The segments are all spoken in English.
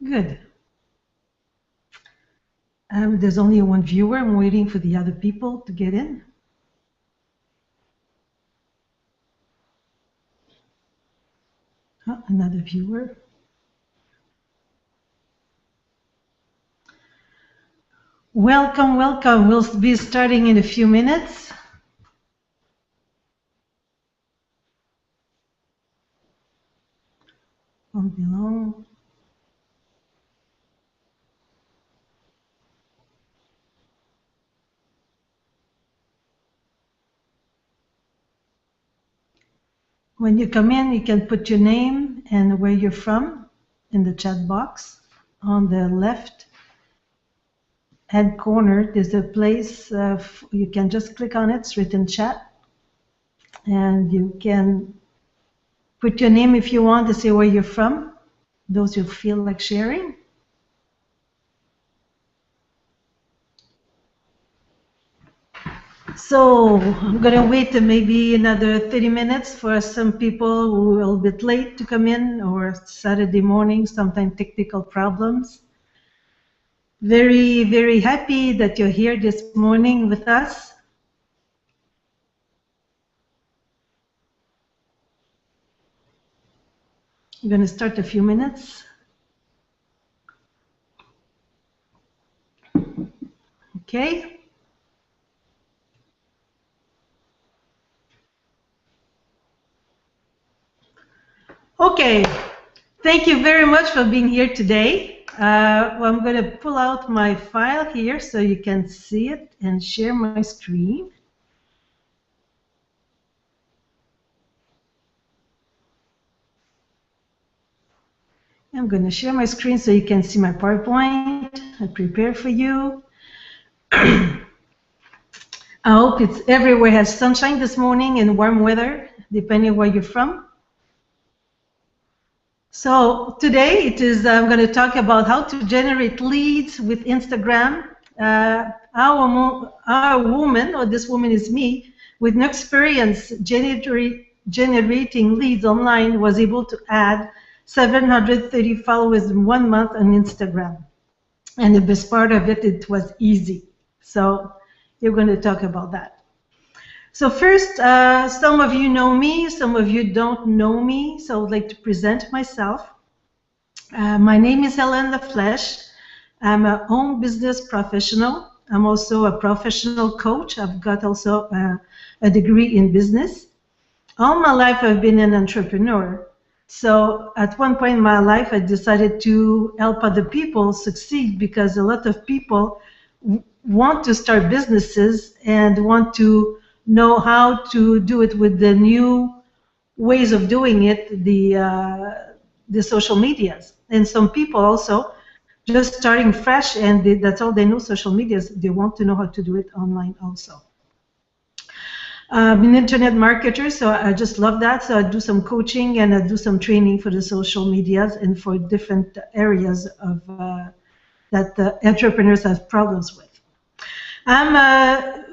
Good. There's only one viewer. I'm waiting for the other people to get in. Oh, another viewer. Welcome, welcome. We'll be starting in a few minutes. Won't be long. When you come in, you can put your name and where you're from in the chat box. On the left hand corner, there's a place you can just click on it, it's written chat, and you can put your name if you want to say where you're from, those who feel like sharing. So I'm going to wait maybe another 30 minutes for some people who are a little bit late to come in, or Saturday morning, sometimes technical problems. Very, very happy that you're here this morning with us. I'm going to start a few minutes. Okay. Okay, thank you very much for being here today. Well, I'm going to pull out my file here so you can see it and share my screen. I'm going to share my screen so you can see my PowerPoint I prepared for you. I hope it's everywhere has sunshine this morning and warm weather, depending where you're from. So today I'm going to talk about how to generate leads with Instagram. Our woman, or this woman is me, with no experience generating leads online, was able to add 730 followers in 1 month on Instagram. And the best part of it, it was easy. So you're going to talk about that. So first, some of you know me, some of you don't know me, so I would like to present myself. My name is Hélène Laflèche. I'm a home business professional. I'm also a professional coach. I've got also a degree in business. All my life I've been an entrepreneur. So at one point in my life I decided to help other people succeed, because a lot of people want to start businesses and want to know how to do it with the new ways of doing it, the social medias. And some people also just starting fresh, and that's all they know, social medias. They want to know how to do it online also. I'm an internet marketer, so I just love that. So I do some coaching and I do some training for the social medias and for different areas of that entrepreneurs have problems with. I'm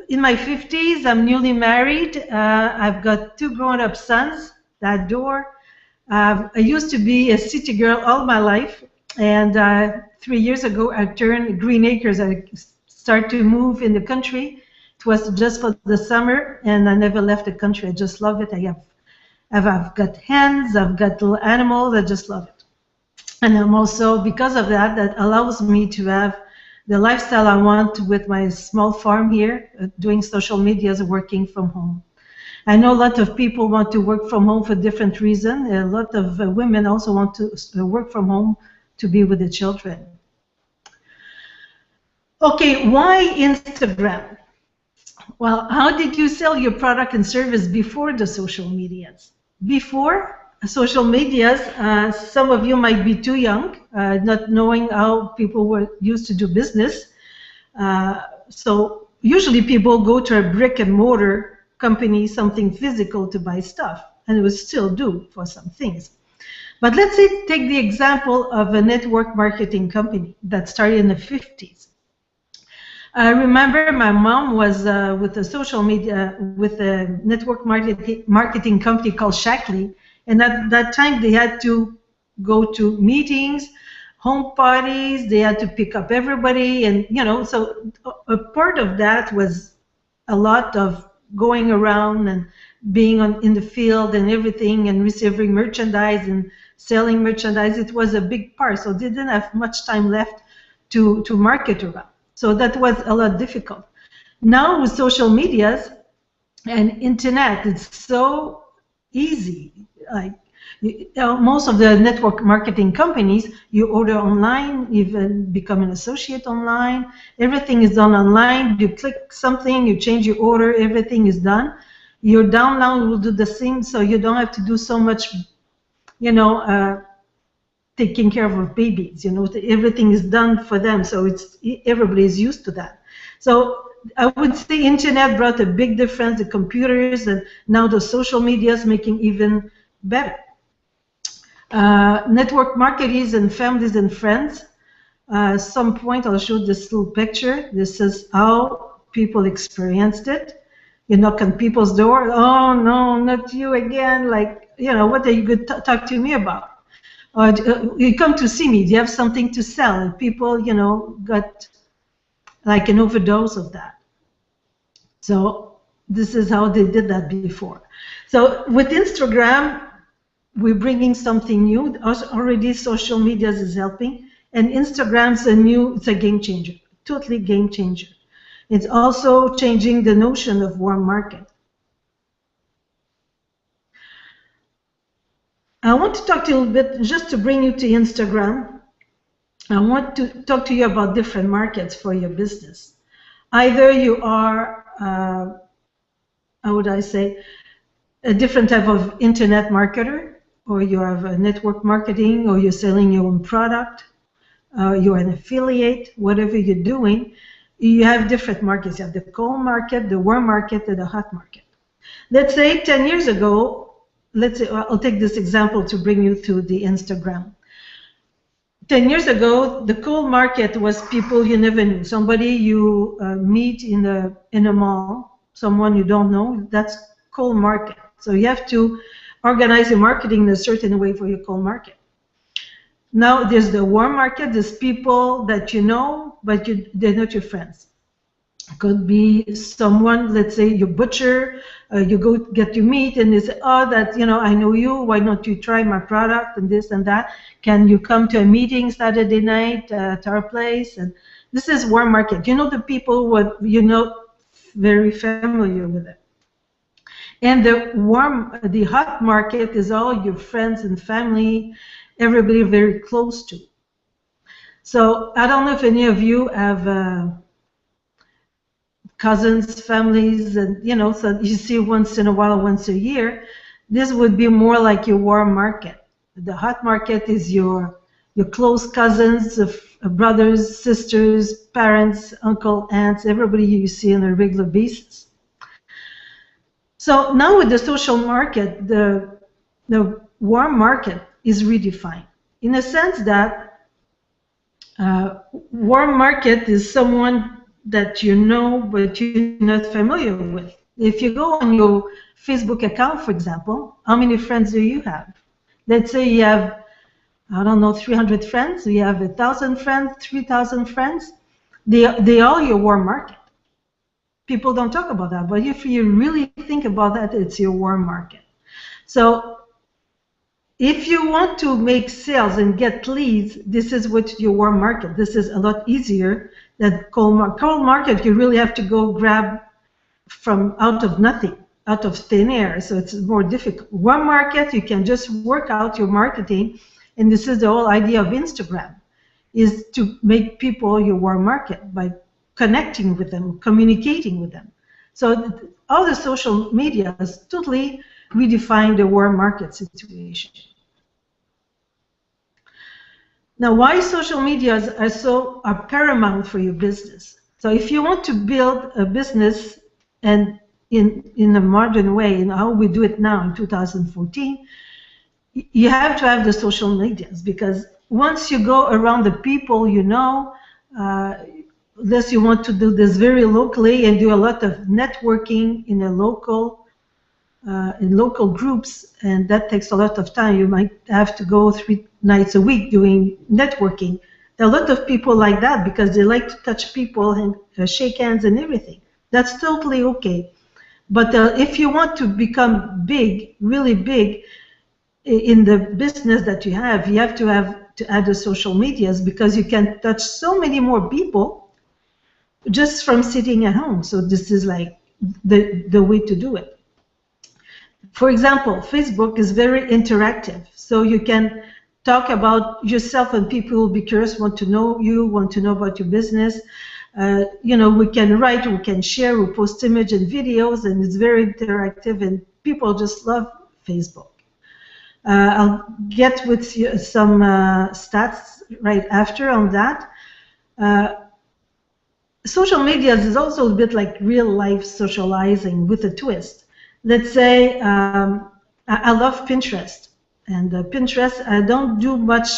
in my 50s. I'm newly married. I've got 2 grown-up sons that adore. I used to be a city girl all my life, and 3 years ago I turned Green Acres. I started to move in the country. It was just for the summer, and I never left the country. I just love it. I've got hens, I've got little animals. I just love it. And I'm also, because of that, that allows me to have the lifestyle I want with my small farm here, doing social medias, working from home. I know a lot of people want to work from home for different reasons. A lot of women also want to work from home to be with the children. Okay, why Instagram? Well, how did you sell your product and service before the social medias? Before social medias, some of you might be too young, not knowing how people were used to do business. So usually people go to a brick and mortar company, something physical, to buy stuff, and we still do for some things. But let's say, take the example of a network marketing company that started in the 50s. I remember my mom was with a social media, with a network marketing company called Shaklee, and at that time they had to go to meetings, home parties. They had to pick up everybody, and so a part of that was a lot of going around and being in the field and everything, and receiving merchandise and selling merchandise. It was a big part, so they didn't have much time left to market around. So that was a lot difficult. Now with social medias and internet, it's so easy. Like most of the network marketing companies, you order online, even become an associate online. Everything is done online. You click something, you change your order, everything is done. Your download will do the same, so you don't have to do so much, taking care of babies. Everything is done for them, so everybody is used to that. So I would say internet brought a big difference. The computers and now the social media is making even better. Network marketers and families and friends. Some point I'll show this little picture. This is how people experienced it. You knock on people's door. Oh no, not you again! Like, what are you going to talk to me about? Or you come to see me. Do you have something to sell? And people, got like an overdose of that. So this is how they did that before. So with Instagram, we're bringing something new. Already social media is helping, and Instagram's it's a game changer, totally game changer. It's also changing the notion of warm market. I want to talk to you a little bit, just to bring you to Instagram. I want to talk to you about different markets for your business. Either you are, how would I say, a different type of internet marketer, or you have a network marketing, or you're selling your own product, you're an affiliate, whatever you're doing, you have different markets. You have the cold market, the warm market, and the hot market. Let's say 10 years ago, I'll take this example to bring you to the Instagram. 10 years ago, the cold market was people you never knew. Somebody you meet in a mall, someone you don't know, that's cold market. So you have to organize your marketing in a certain way for your cold market. Now there's the warm market. There's people that you know, but they're not your friends. It could be someone, let's say your butcher, you go get your meat and they say, oh, I know you, why don't you try my product and this and that. Can you come to a meeting Saturday night at our place? And this is warm market. You know the people what very familiar with it. And the hot market is all your friends and family, everybody very close to. So I don't know if any of you have cousins, families, and so you see once in a while, once a year. This would be more like your warm market. The hot market is your close cousins, brothers, sisters, parents, uncle, aunts, everybody you see on a regular basis. So now with the social market, the warm market is redefined in a sense that warm market is someone that you know but you're not familiar with. If you go on your Facebook account, for example, how many friends do you have? Let's say you have, I don't know, 300 friends. You have 1,000 friends, 3,000 friends. They all your warm market. People don't talk about that, but if you really think about that, it's your warm market. So if you want to make sales and get leads, this is what your warm market. This is a lot easier than cold market. Cold market, you really have to go grab from out of nothing, out of thin air, so it's more difficult. Warm market, you can just work out your marketing, and this is the whole idea of Instagram, is to make people your warm market by connecting with them, communicating with them. So all the social media has totally redefined the warm market situation. Now, why social media are paramount for your business? So if you want to build a business and in a modern way, in how we do it now in 2014, you have to have the social medias, because once you go around the people you know, unless you want to do this very locally and do a lot of networking in local groups, and that takes a lot of time. You might have to go nights a week doing networking. A lot of people like that because they like to touch people and shake hands and everything. That's totally okay. But if you want to become big, really big in the business that you have to add the social medias because you can touch so many more people just from sitting at home. So this is like the way to do it. For example, Facebook is very interactive. So you can talk about yourself and people will be curious, want to know you, want to know about your business. We can write, we can share, we post image and videos, and it's very interactive, and people just love Facebook. I'll get with you some stats right after on that. Social media is also a bit like real life socializing with a twist. Let's say I love Pinterest, and Pinterest, I don't do much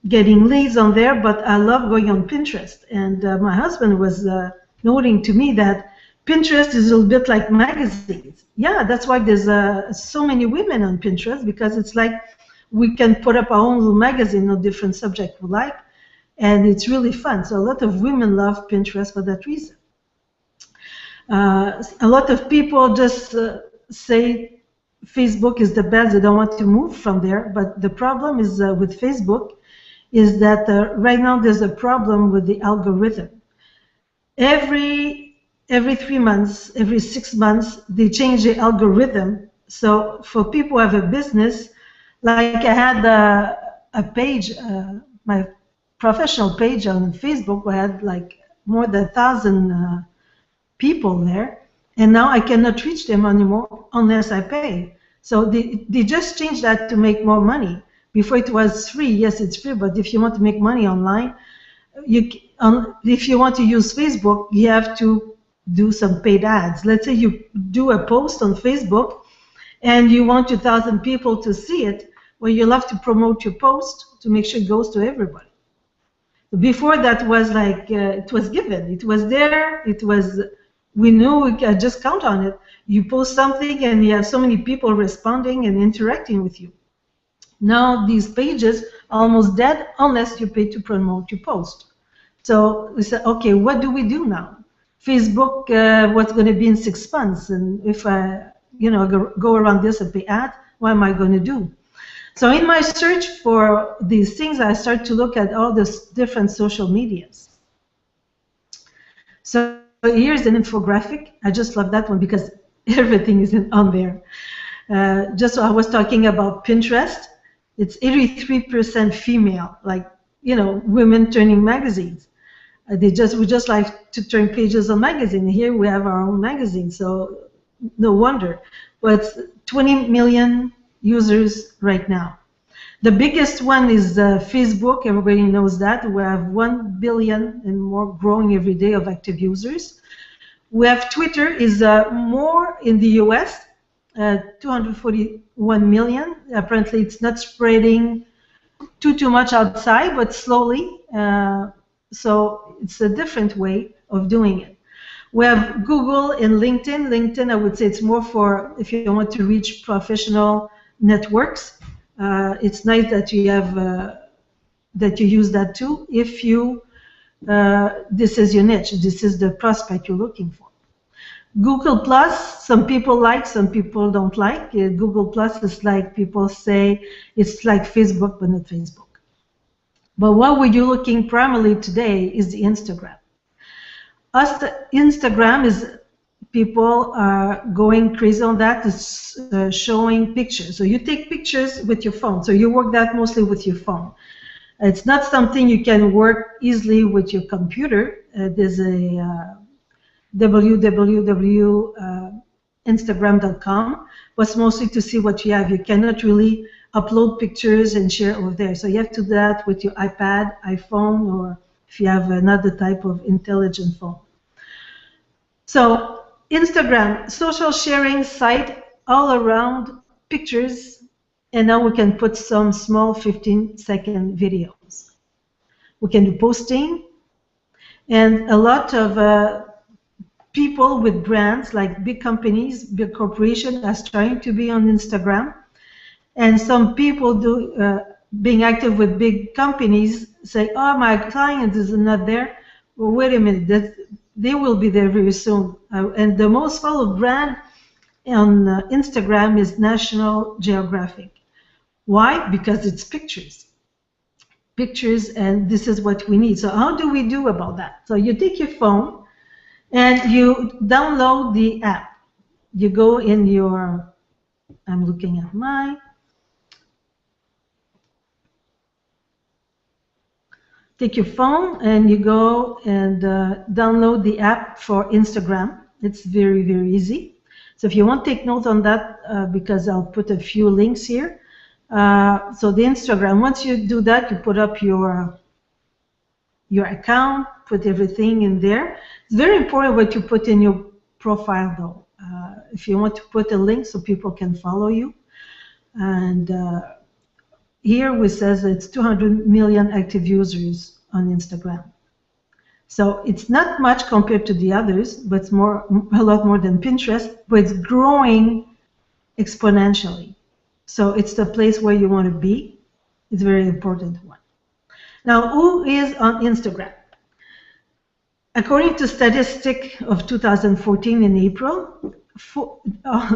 getting leads on there, but I love going on Pinterest. And my husband was noting to me that Pinterest is a little bit like magazines. Yeah, that's why there's so many women on Pinterest, because it's like we can put up our own little magazine on different subject we like, and it's really fun. So a lot of women love Pinterest for that reason. A lot of people just say Facebook is the best, they don't want to move from there, but the problem is with Facebook is that right now there's a problem with the algorithm. Every 3 months, every 6 months, they change the algorithm. So for people who have a business, like I had a page, my professional page on Facebook, where I had like more than 1,000 people there, and now I cannot reach them anymore unless I pay. So they just changed that to make more money. Before it was free. Yes, it's free, but if you want to make money online, if you want to use Facebook, you have to do some paid ads. Let's say you do a post on Facebook and you want 2,000 people to see it, well, you'll have to promote your post to make sure it goes to everybody. Before that was like, it was given, it was there, we knew we could just count on it. You post something and you have so many people responding and interacting with you. Now these pages are almost dead unless you pay to promote your post. So we said, okay, what do we do now? Facebook, what's going to be in 6 months? And if I, go around this and pay ad, what am I going to do? So in my search for these things, I start to look at all these different social medias. So here's an infographic. I just love that one because everything is on there. Just so I was talking about Pinterest. It's 83% female, like, women turning magazines. We just like to turn pages on magazine. Here we have our own magazine, so no wonder. But 20 million users right now. The biggest one is Facebook. Everybody knows that. We have 1 billion and more, growing every day, of active users. We have Twitter, is more in the US, 241 million. Apparently it's not spreading too much outside, but slowly. So it's a different way of doing it. We have Google and LinkedIn. LinkedIn, I would say it's more for if you want to reach professional networks. It's nice that you have that you use that too. If you this is your niche, this is the prospect you're looking for. Google Plus, some people like, some people don't like. Google Plus is like, people say it's like Facebook, but not Facebook. But what we're looking primarily today is the Instagram. Instagram is, people are going crazy on that. It's showing pictures. So you take pictures with your phone. So you work that mostly with your phone. It's not something you can work easily with your computer. There's a www.instagram.com, but mostly to see what you have. You cannot really upload pictures and share over there. So you have to do that with your iPad, iPhone, or if you have another type of intelligent phone. So Instagram, social sharing site, all around pictures, and now we can put some small 15-second videos. We can do posting, and a lot of people with brands, like big companies, big corporations, are trying to be on Instagram. And some people being active with big companies say, oh, my client is not there. Well, wait a minute, they will be there very soon. And the most followed brand on Instagram is National Geographic. Why? Because it's pictures. Pictures, and this is what we need. So how do we do about that? So you take your phone and you download the app. You go in your, I'm looking at mine. Take your phone and you go and download the app for Instagram. It's very, very easy. So if you want to take note on that, because I'll put a few links here. So the Instagram, once you do that, you put up your account, put everything in there. It's very important what you put in your profile though. If you want to put a link so people can follow you. And here we says it's 200 million active users on Instagram. So it's not much compared to the others, but it's a lot more than Pinterest, but it's growing exponentially. So it's the place where you want to be. It's a very important one. Now, who is on Instagram? According to statistic of 2014 in April,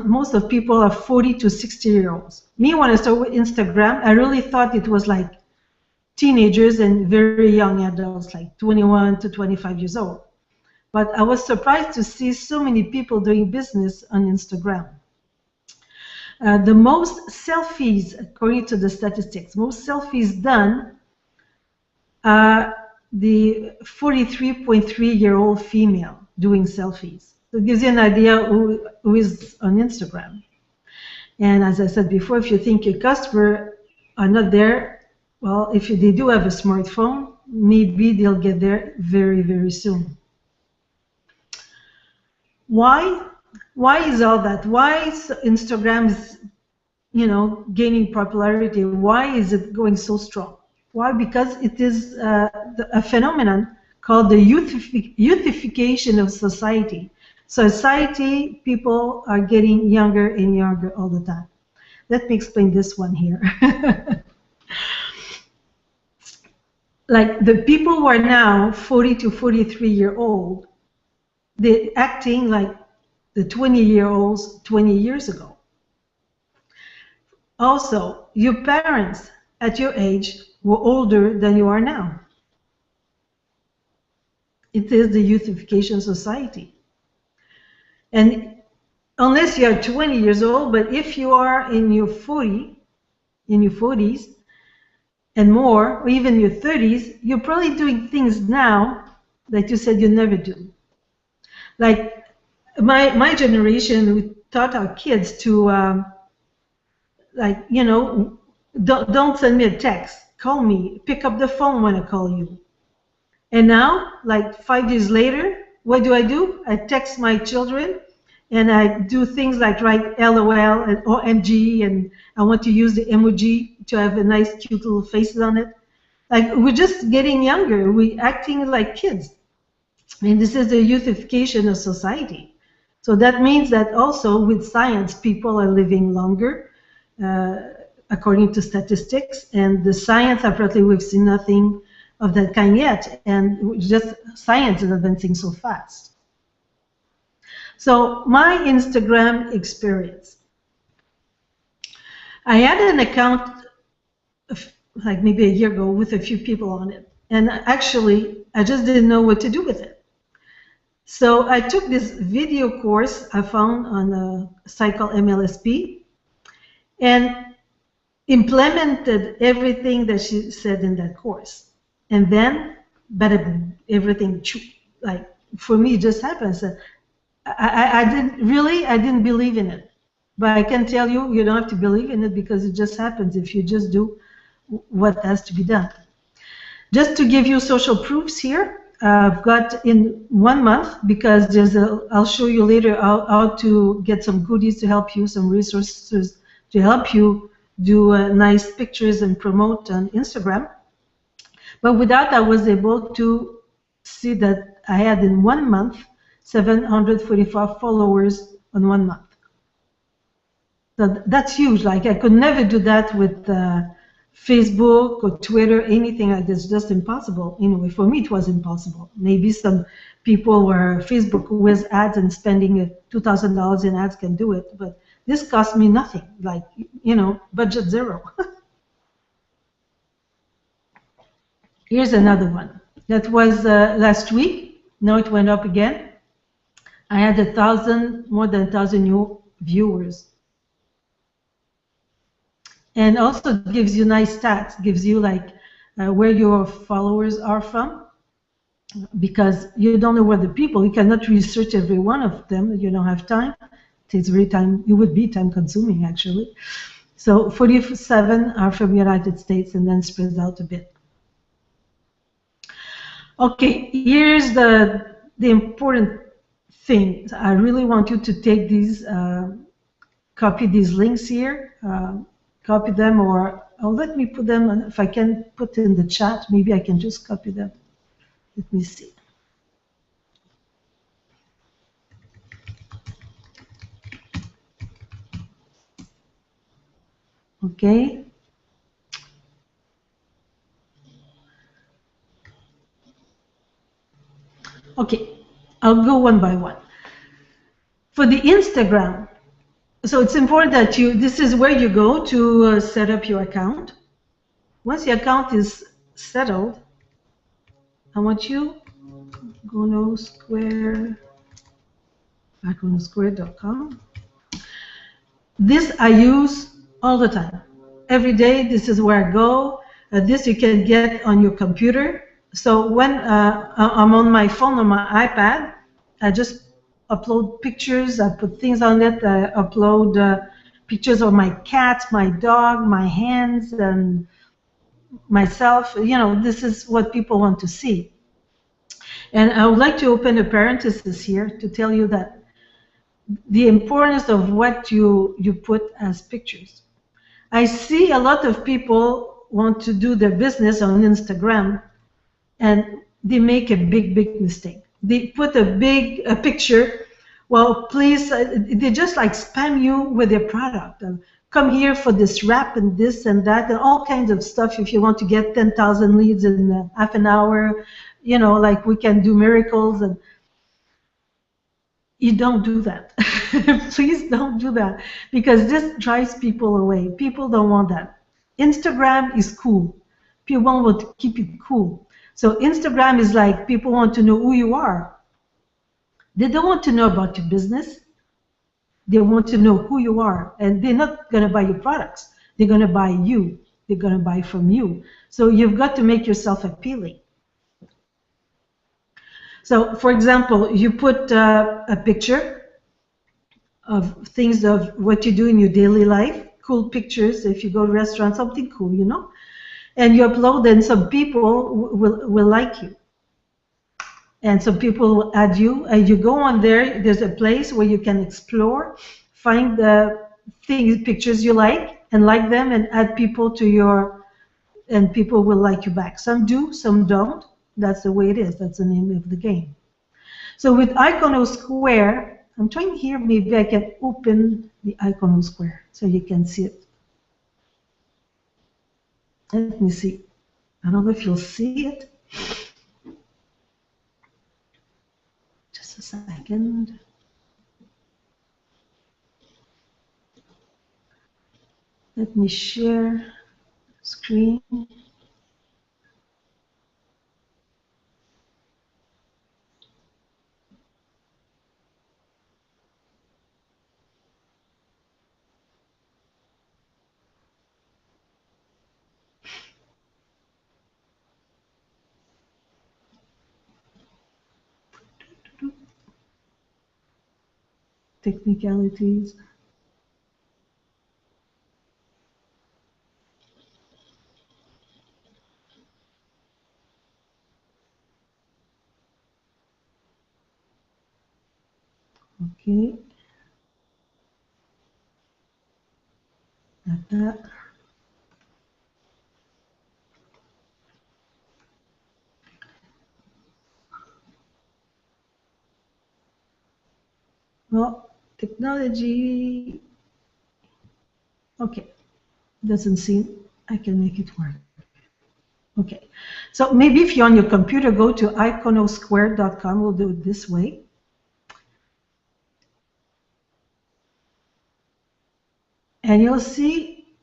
most of people are 40 to 60-year-olds. Me, when I started with Instagram, I really thought it was like teenagers and very young adults, like 21 to 25 years old. But I was surprised to see so many people doing business on Instagram. The most selfies, according to the statistics, most selfies done are the 43.3-year-old female doing selfies. So it gives you an idea who is on Instagram. And as I said before, if you think your customer are not there, well, if they do have a smartphone, maybe they'll get there very, very soon. Why? Why is all that? Why is Instagram is, gaining popularity? Why is it going so strong? Why? Because it is a phenomenon called the youthification of society. Society, people are getting younger and younger all the time. Let me explain this one here. Like the people who are now 40 to 43-year-old, they're acting like the 20-year-olds 20 years ago. Also, your parents at your age were older than you are now. It is the youthification society. And unless you are 20 years old, but if you are in your 40s and more, or even your 30s, you're probably doing things now that you said you never do. Like my generation, we taught our kids to, don't send me a text. Call me. Pick up the phone when I call you. And now, like 5 years later, what do? I text my children, and I do things like write LOL and OMG, and I want to use the emoji to have a nice, cute little faces on it. Like, we're just getting younger. We're acting like kids. And this is the youthification of society. So that means that also with science, people are living longer, according to statistics. And the science, apparently, we've seen nothing of that kind yet, and just science is advancing so fast. So my Instagram experience. I had an account like maybe a year ago with a few people on it, and actually I just didn't know what to do with it. So I took this video course I found on a site called MLSP and implemented everything that she said in that course. And then, bada, everything, like, for me, it just happens. I didn't believe in it. But I can tell you, you don't have to believe in it because it just happens if you just do what has to be done. Just to give you social proofs here, I've got in 1 month, because I'll show you later how to get some goodies to help you, some resources to help you do nice pictures and promote on Instagram. But with that, I was able to see that I had in 1 month 745 followers on 1 month. So that's huge. Like I could never do that with Facebook or Twitter, anything like this. Just impossible. Anyway, for me, it was impossible. Maybe some people were Facebook with ads and spending $2,000 in ads can do it, but this cost me nothing. Like, budget zero. Here's another one. That was last week. Now it went up again. I had more than 1,000 new viewers. And also gives you nice stats, gives you like where your followers are from, because you don't know where the people, you cannot research every one of them, you don't have time. It takes very time, it would be time consuming actually. So 47 are from the United States and then spread out a bit. Okay, here's the important thing. I really want you to take these, copy these links here, copy them, or let me put them, if I can put in the chat, maybe I can just copy them. Let me see. Okay. Okay, I'll go one by one. For the Instagram, so it's important that this is where you go to set up your account. Once your account is settled, I want you iconosquare.com. This I use all the time. Every day, this is where I go. This you can get on your computer. So when I'm on my phone, on my iPad, I just upload pictures. I put things on it. I upload pictures of my cat, my dog, my hands, and myself. This is what people want to see. And I would like to open a parenthesis here to tell you that the importance of what you put as pictures. I see a lot of people want to do their business on Instagram and they make a big mistake. They put a picture. Well, please, they just like spam you with their product. Come here for this wrap and this and that and all kinds of stuff. If you want to get 10,000 leads in half an hour, like we can do miracles, and you don't do that. Please don't do that, because this drives people away. People don't want that. Instagram is cool. People want to keep it cool. So Instagram is like people want to know who you are. They don't want to know about your business. They want to know who you are. And they're not going to buy your products. They're going to buy you. They're going to buy from you. So you've got to make yourself appealing. So, for example, you put a picture of things of what you do in your daily life, cool pictures. If you go to a restaurant, something cool, and you upload, and some people will like you. And some people will add you, and you go on there. There's a place where you can explore, find the pictures you like, and like them, and add people to and people will like you back. Some do, some don't. That's the way it is. That's the name of the game. So with Iconosquare, I'm trying here, maybe I can open the Iconosquare so you can see it. Let me see. I don't know if you'll see it. Just a second. Let me share screen. Technicalities. Okay. Like that. Well, technology. Okay, doesn't seem I can make it work. Okay, so maybe if you're on your computer, go to iconosquare.com. We'll do it this way. And you'll see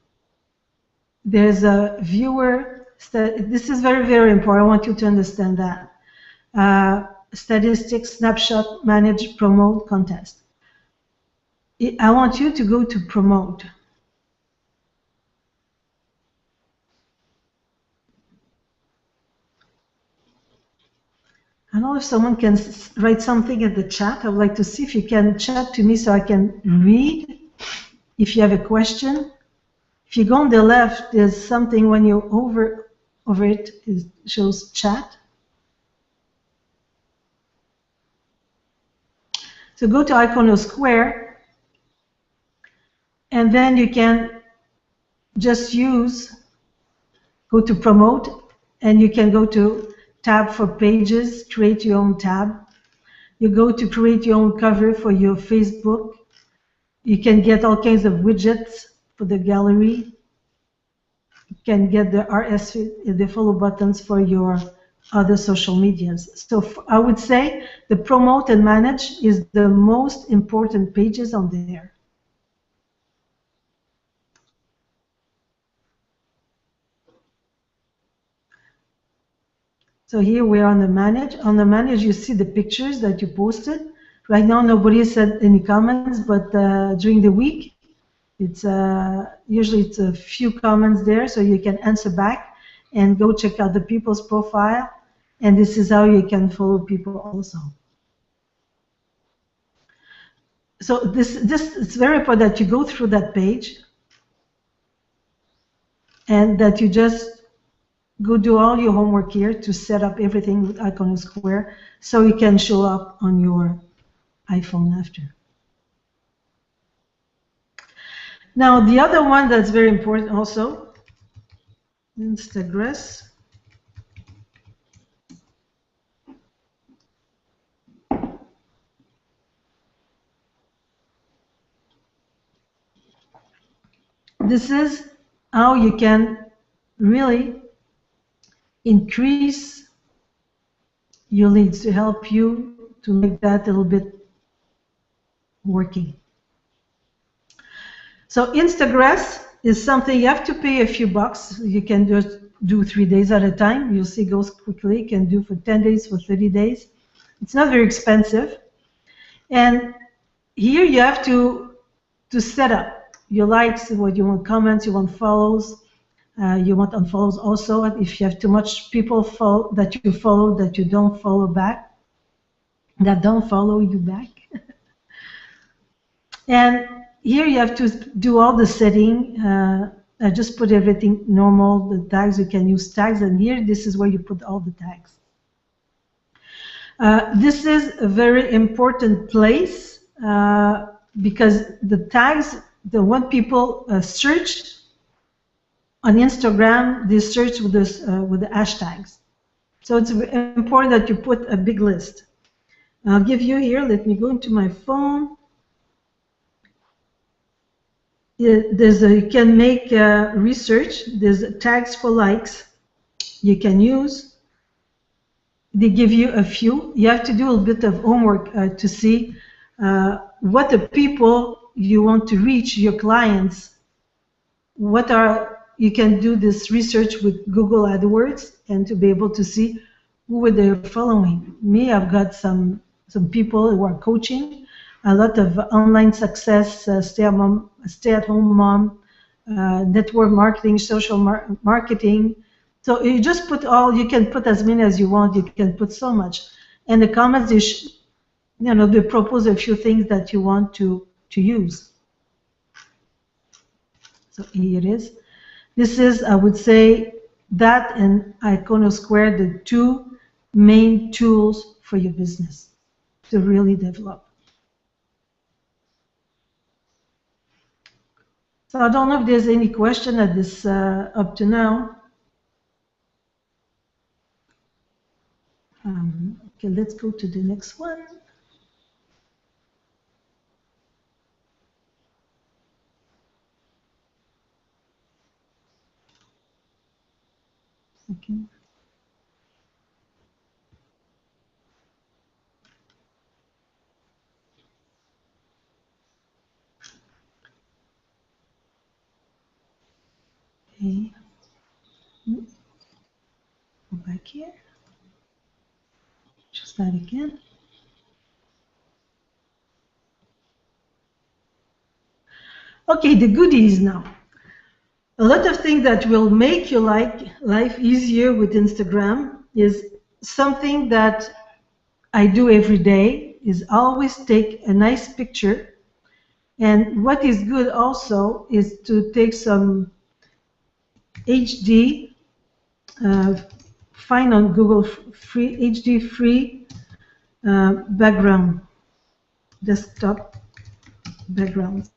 there's a viewer. This is very, very important. I want you to understand that. Statistics, snapshot, manage, promote, contest. I want you to go to promote. I don't know if someone can write something in the chat. I would like to see if you can chat to me so I can read. If you have a question, if you go on the left, there's something when you over it, it shows chat. So go to Iconosquare, and then you can just go to promote, and you can go to tab for pages, create your own tab. You go to create your own cover for your Facebook. You can get all kinds of widgets for the gallery. You can get the the follow buttons for your other social medias. So I would say the promote and manage is the most important pages on there. So here we are on the manage. On the manage, you see the pictures that you posted. Right now, nobody said any comments, but during the week, it's usually it's a few comments there, so you can answer back and go check out the people's profile. And this is how you can follow people also. So this it's very important that you go through that page and that you just go do all your homework here to set up everything with Iconosquare so you can show up on your iPhone after. Now, the other one that's very important also, Instagress. This is how you can really increase your leads to help you to make that a little bit working. So Instagress is something you have to pay a few bucks. You can just do 3 days at a time. You'll see it goes quickly. You can do for 10 days, for 30 days. It's not very expensive. And here you have to set up your likes, what you want comments, you want follows, you want unfollows also. If you have too much people that you follow that you don't follow back, that don't follow you back. And here you have to do all the setting. I just put everything normal, the tags, you can use tags, and here this is where you put all the tags. This is a very important place because the tags, when people search on Instagram, they search with the hashtags. So it's important that you put a big list. I'll give you here, let me go into my phone. You can make research. There's tags for likes you can use. They give you a few. You have to do a little bit of homework to see what the people you want to reach, your clients, you can do this research with Google AdWords and to be able to see who they're following. Me, I've got some people who are coaching, a lot of online success, stay-at-home mom, network marketing, social marketing. So you just put you can put as many as you want, you can put so much. And the comments, they propose a few things that you want to use. So here it is. This is, I would say, that and Iconosquare, the two main tools for your business to really develop. So I don't know if there's any question at this up to now. Okay, let's go to the next one. Okay. Go back here. Just that again. Okay, the goodies now. A lot of things that will make your life easier with Instagram is something that I do every day is always take a nice picture. And what is good also is to take some HD, find on Google free HD free background, desktop backgrounds.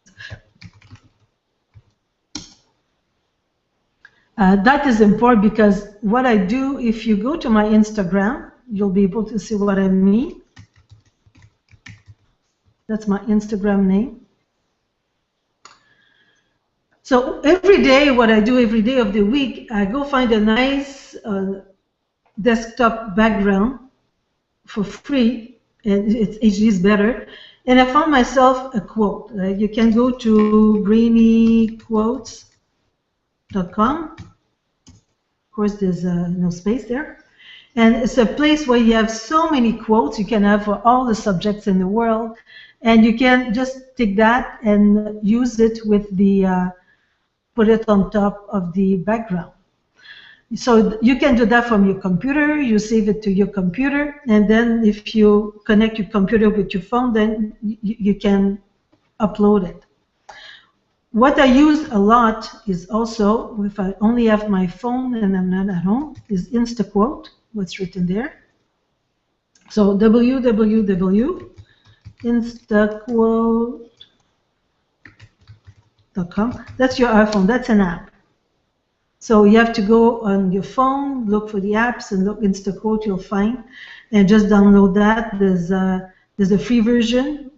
That is important because what I do, if you go to my Instagram, you'll be able to see what I mean. That's my Instagram name. So every day, what I do every day of the week, I go find a nice desktop background for free, and it's HD is better. And I found myself a quote. You can go to brainyquotes.com. Of course, there's no space there. And it's a place where you have so many quotes you can have for all the subjects in the world. And you can just take that and use it with the, put it on top of the background. So you can do that from your computer, you save it to your computer, and then if you connect your computer with your phone, then you can upload it. What I use a lot is also, if I only have my phone and I'm not at home, is InstaQuote, what's written there. So www.instaquote.com. That's your iPhone, that's an app. So you have to go on your phone, look for the apps, and look InstaQuote, you'll find, and just download that. There's a free version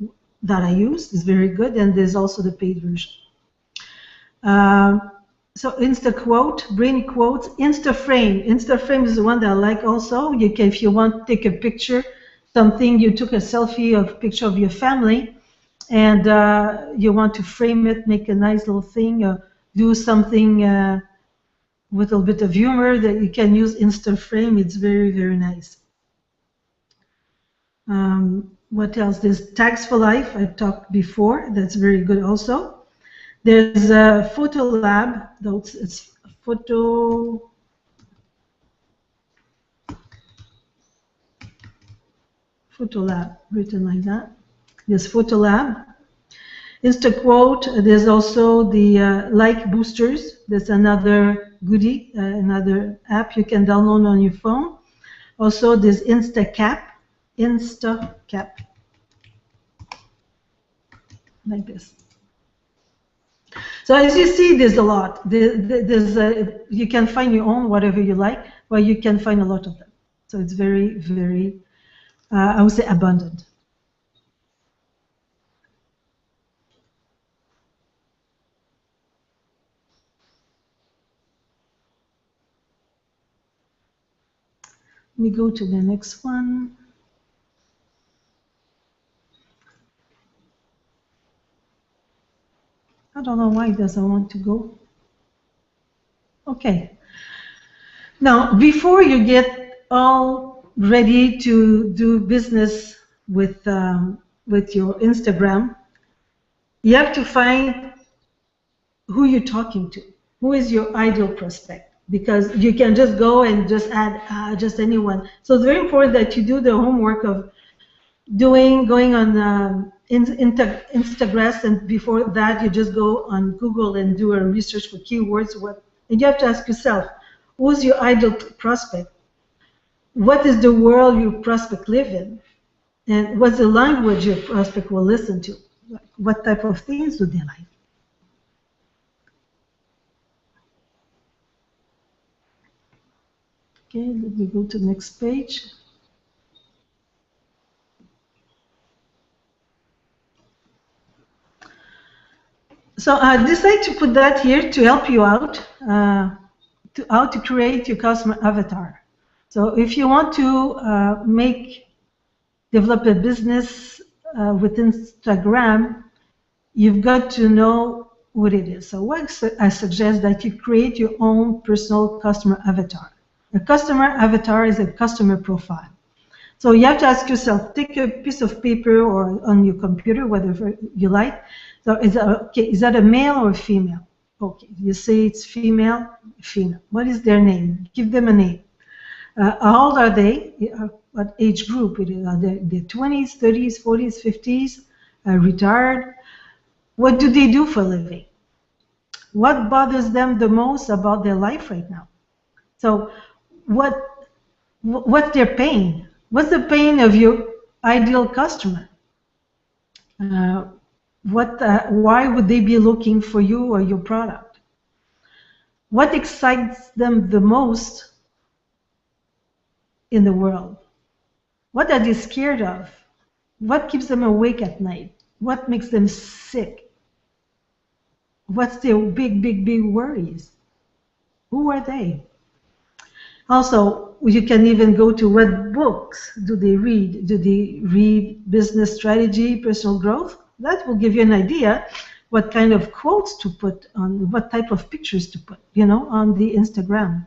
that I use, it's very good, and there's also the paid version. So InstaQuote, Brainy Quotes, InstaFrame. InstaFrame is the one that I like also. You can, if you want to take a picture, something, you took a selfie of a picture of your family, and you want to frame it, make a nice little thing, do something with a little bit of humor, that you can use InstaFrame. It's very, very nice. What else? There's Tags for Life, I talked before. That's very good also. There's a Photo Lab, though it's Photo Lab, written like that. There's Photo Lab. InstaQuote, there's also the Like Boosters. There's another goodie, another app you can download on your phone. Also, there's InstaCap, like this. So as you see, there's a lot. You can find your own, whatever you like, but you can find a lot of them. So it's very, very, I would say, abundant. Let me go to the next one. I don't know why it doesn't want to go. Okay. Now, before you get all ready to do business with your Instagram, you have to find who you're talking to. Who is your ideal prospect? Because you can just go and just add just anyone. So it's very important that you do the homework of going on Instagram, and before that you just go on Google and do a research for keywords. And you have to ask yourself, who's your ideal prospect? What is the world your prospect live in? And what's the language your prospect will listen to? What type of things do they like? Okay, let me go to the next page. So I decided to put that here to help you out, how to create your customer avatar. So if you want to develop a business with Instagram, you've got to know what it is. So what I suggest that you create your own personal customer avatar. A customer avatar is a customer profile. So you have to ask yourself, take a piece of paper or on your computer, whatever you like. So is that a male or a female? Okay, you say it's female, female. What is their name? Give them a name. How old are they? What age group? Are they their 20s, 30s, 40s, 50s, retired? What do they do for a living? What bothers them the most about their life right now? So what's their pain? What's the pain of your ideal customer? Why would they be looking for you or your product? What excites them the most in the world? What are they scared of? What keeps them awake at night? What makes them sick? What's their big worries? Who are they? Also, you can even go to what books do they read? Do they read business strategy, personal growth? That will give you an idea what kind of quotes to put on, what type of pictures to put, on the Instagram.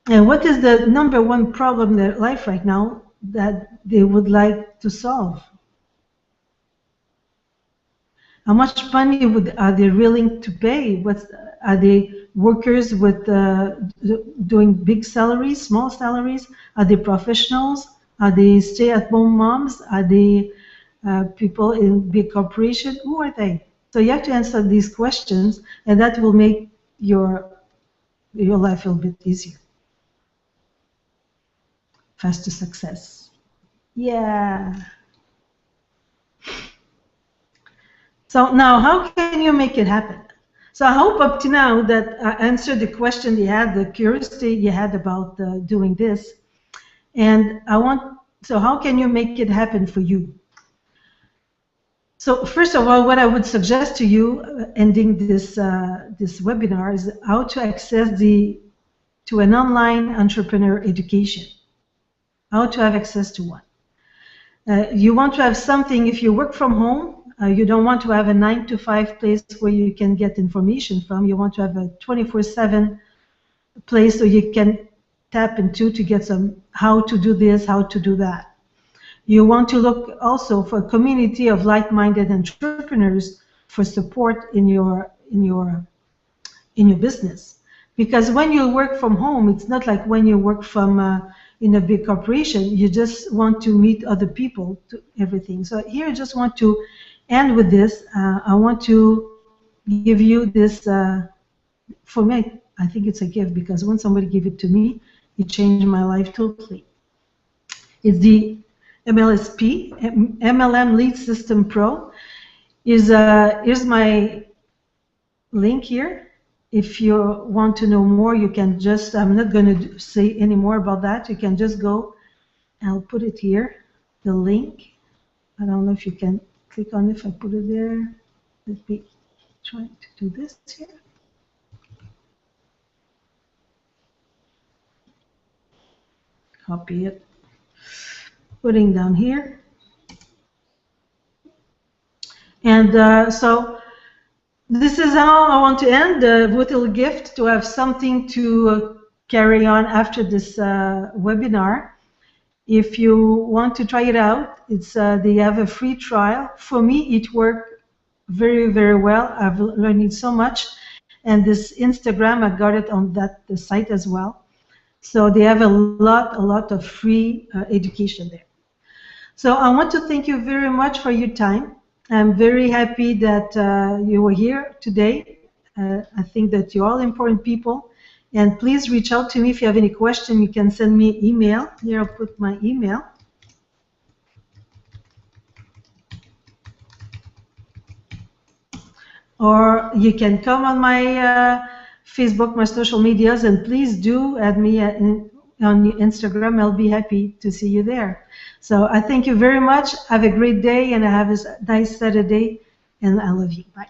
And what is the #1 problem in their life right now that they would like to solve? How much money are they willing to pay? Are they workers with doing big salaries, small salaries? Are they professionals? Are they stay-at-home moms? Are they people in big corporations? Who are they? So you have to answer these questions, and that will make your life a little bit easier. Fast to success. Yeah. So now, how can you make it happen? So I hope up to now that I answered the question you had, the curiosity you had about doing this. And so how can you make it happen for you? So first of all, what I would suggest to you, ending this webinar, is how to access to an online entrepreneur education. How to have access to one. You want to have something, if you work from home, you don't want to have a 9-to-5 place where you can get information from. You want to have a 24/7 place so you can tap into to get some how to do this, how to do that. You want to look also for a community of like-minded entrepreneurs for support in your business. Because when you work from home, it's not like when you work from in a big corporation. You just want to meet other people, to everything. So here I just want to end with this. I want to give you this, for me, I think it's a gift, because when somebody gave it to me, it changed my life totally. It's the MLSP, MLM Lead System Pro. Here's my link here. If you want to know more, you can just, I'm not going to say any more about that. You can just go, I'll put it here, the link. I don't know if you can click on it if I put it there. Let me try to do this here. Copy it. Putting down here. And so this is how I want to end, with a little gift to have something to carry on after this webinar. If you want to try it out, they have a free trial. For me, it worked very well. I've learned it so much. And this Instagram, I got it on the site as well. So they have a lot of free education there. So I want to thank you very much for your time. I'm very happy that you were here today. I think that you're all important people. And please reach out to me if you have any question. You can send me an email. Here I'll put my email. Or you can come on my Facebook, my social medias, and please do add me on Instagram. I'll be happy to see you there. So I thank you very much. Have a great day, and have a nice Saturday, and I love you. Bye.